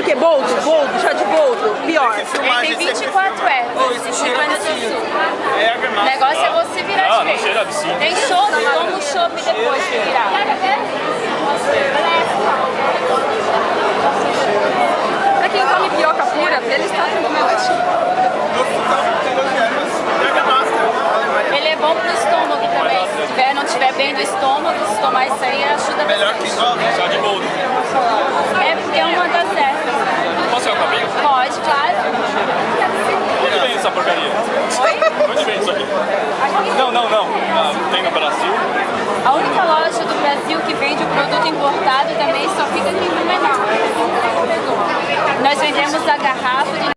que? Boldo? Chá de boldo? Pior. Ele tem 24 ervas, de cupuaçu. O negócio é você virar de vez. Tem chopp, toma o chopp depois de virar. Pra quem come pioca pura, eles tratam como Ele é bom pro estômago também. Se não tiver bem do estômago, se tomar isso aí, ajuda bastante. Melhor que chá de boldo. É porque é uma das ervas. Posso ir ao cabelo? Pode, claro. Onde vem essa porcaria? Oi? Onde vem isso aqui? Não. Ah, tem no Brasil? A única loja do Brasil que vende o produto importado também só fica aqui em Blumenau. Nós vendemos a garrafa de